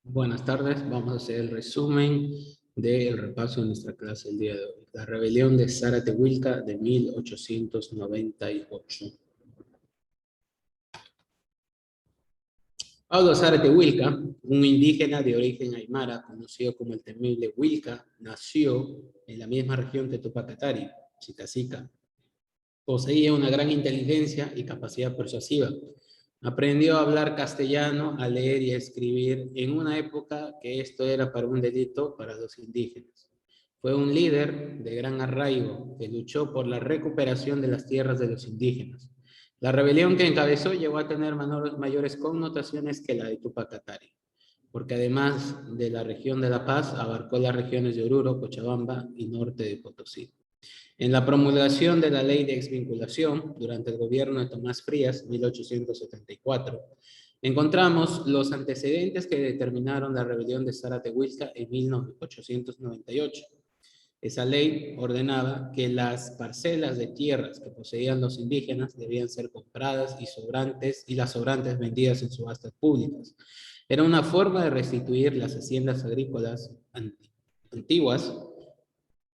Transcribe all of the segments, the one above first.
Buenas tardes, vamos a hacer el resumen del repaso de nuestra clase el día de hoy. La rebelión de Zaratehuilca de 1898. Pablo Zárate-Huilca, un indígena de origen aymara, conocido como el temible Huilca, nació en la misma región que Tupac Katari, Chitacica. Poseía una gran inteligencia y capacidad persuasiva. Aprendió a hablar castellano, a leer y a escribir en una época que esto era para un delito para los indígenas. Fue un líder de gran arraigo que luchó por la recuperación de las tierras de los indígenas. La rebelión que encabezó llegó a tener mayores connotaciones que la de Tupac Katari, porque además de la región de La Paz, abarcó las regiones de Oruro, Cochabamba y norte de Potosí. En la promulgación de la ley de exvinculación durante el gobierno de Tomás Frías, 1874, encontramos los antecedentes que determinaron la rebelión de Zaratehuilca en 1898. Esa ley ordenaba que las parcelas de tierras que poseían los indígenas debían ser compradas y las sobrantes vendidas en subastas públicas. Era una forma de restituir las haciendas agrícolas antiguas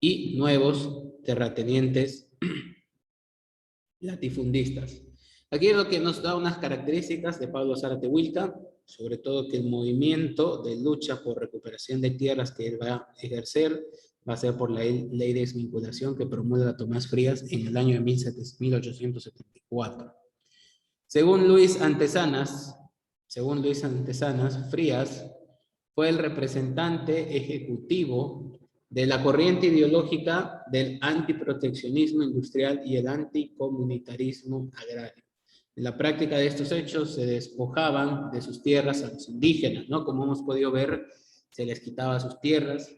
y nuevos terratenientes latifundistas. Aquí es lo que nos da unas características de Pablo Zárate-Huilca, sobre todo que el movimiento de lucha por recuperación de tierras que él va a ejercer va a ser por la ley de desvinculación que promulga Tomás Frías en el año de 1874. Según Luis Antesanas, Frías fue el representante ejecutivo de la corriente ideológica del antiproteccionismo industrial y el anticomunitarismo agrario. En la práctica de estos hechos se despojaban de sus tierras a los indígenas, ¿no? Como hemos podido ver, se les quitaba sus tierras,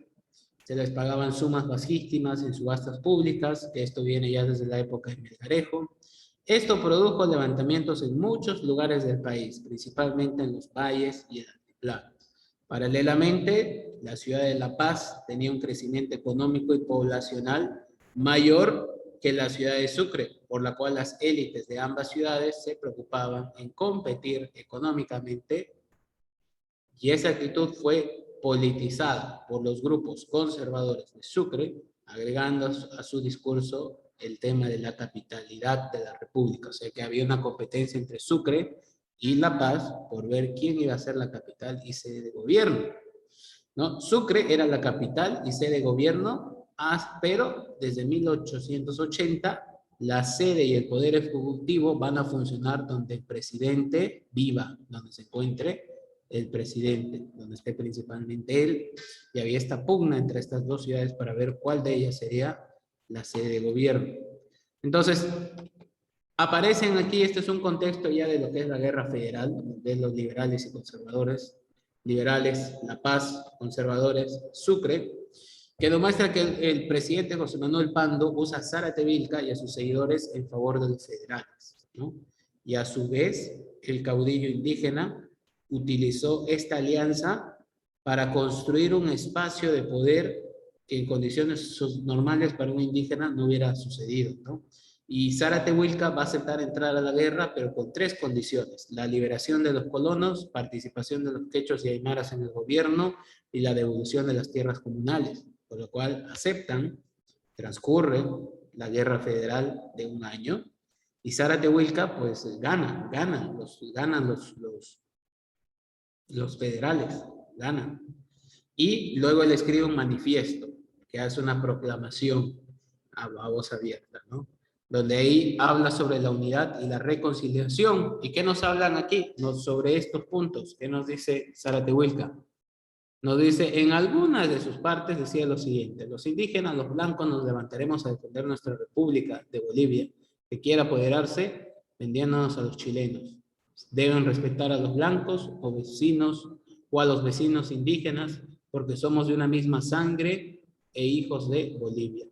se les pagaban sumas bajísimas en subastas públicas, que esto viene ya desde la época de Melgarejo. Esto produjo levantamientos en muchos lugares del país, principalmente en los valles y el altiplano. Paralelamente, la ciudad de La Paz tenía un crecimiento económico y poblacional mayor que la ciudad de Sucre, por la cual las élites de ambas ciudades se preocupaban en competir económicamente, y esa actitud fue politizada por los grupos conservadores de Sucre, agregando a su discurso el tema de la capitalidad de la República. O sea que había una competencia entre Sucre y La Paz por ver quién iba a ser la capital y sede de gobierno, ¿no? Sucre era la capital y sede de gobierno, pero desde 1880 la sede y el poder ejecutivo van a funcionar donde el presidente viva, donde se encuentre el presidente, donde esté principalmente él, y había esta pugna entre estas dos ciudades para ver cuál de ellas sería la sede de gobierno. Entonces, aparecen aquí, este es un contexto ya de lo que es la guerra federal, de los liberales y conservadores, liberales, La Paz, conservadores, Sucre, que demuestra que el presidente José Manuel Pando usa a Zárate-Huilca y a sus seguidores en favor de los federales, ¿no? Y a su vez, el caudillo indígena utilizó esta alianza para construir un espacio de poder que en condiciones normales para un indígena no hubiera sucedido, ¿no? Y Zárate-Huilca va a aceptar entrar a la guerra, pero con tres condiciones: la liberación de los colonos, participación de los quechos y aymaras en el gobierno y la devolución de las tierras comunales, por lo cual aceptan. Transcurre la guerra federal de un año y Zárate-Huilca pues ganan los federales, ganan. Y luego él escribe un manifiesto que hace una proclamación a voz abierta, ¿no? Donde ahí habla sobre la unidad y la reconciliación. ¿Y qué nos hablan aquí? Sobre estos puntos. ¿Qué nos dice Zárate-Huilca? Nos dice, en algunas de sus partes decía lo siguiente: los indígenas, los blancos, nos levantaremos a defender nuestra república de Bolivia, que quiera apoderarse vendiéndonos a los chilenos. Deben respetar a los blancos o vecinos o a los vecinos indígenas, porque somos de una misma sangre e hijos de Bolivia.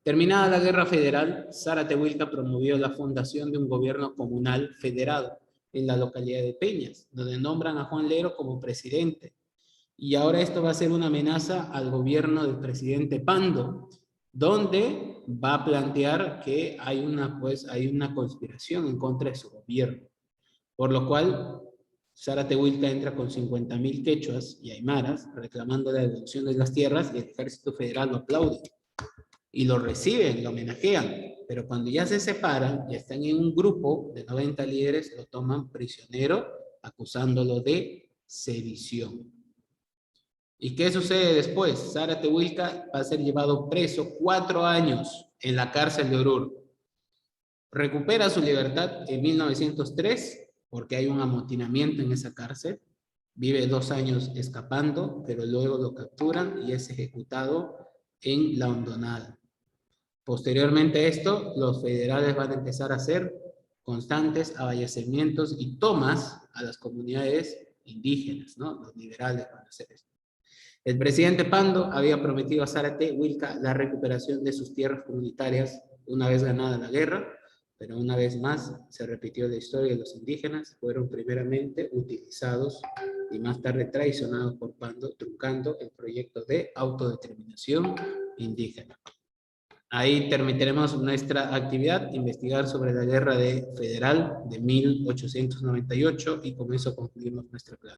Terminada la guerra federal, Zárate-Huilca promovió la fundación de un gobierno comunal federado en la localidad de Peñas, donde nombran a Juan Lero como presidente. Y ahora esto va a ser una amenaza al gobierno del presidente Pando, donde va a plantear que hay una conspiración en contra de su gobierno. Por lo cual, Zárate Huilca entra con 50.000 quechuas y aymaras reclamando la devolución de las tierras y el ejército federal lo aplaude. Y lo reciben, lo homenajean. Pero cuando ya se separan, ya están en un grupo de 90 líderes, lo toman prisionero acusándolo de sedición. ¿Y qué sucede después? Zárate Huilca va a ser llevado preso 4 años en la cárcel de Oruro. Recupera su libertad en 1903 porque hay un amotinamiento en esa cárcel. Vive 2 años escapando, pero luego lo capturan y es ejecutado en La Hondonada. Posteriormente a esto, los federales van a empezar a hacer constantes abastecimientos y tomas a las comunidades indígenas, ¿no? Los liberales van a hacer esto. El presidente Pando había prometido a Zárate Huilca la recuperación de sus tierras comunitarias una vez ganada la guerra, pero una vez más se repitió la historia de los indígenas, fueron primeramente utilizados y más tarde traicionados por Pando, truncando el proyecto de autodeterminación indígena. Ahí terminaremos nuestra actividad, investigar sobre la guerra federal de 1898 y con eso concluimos nuestra clase.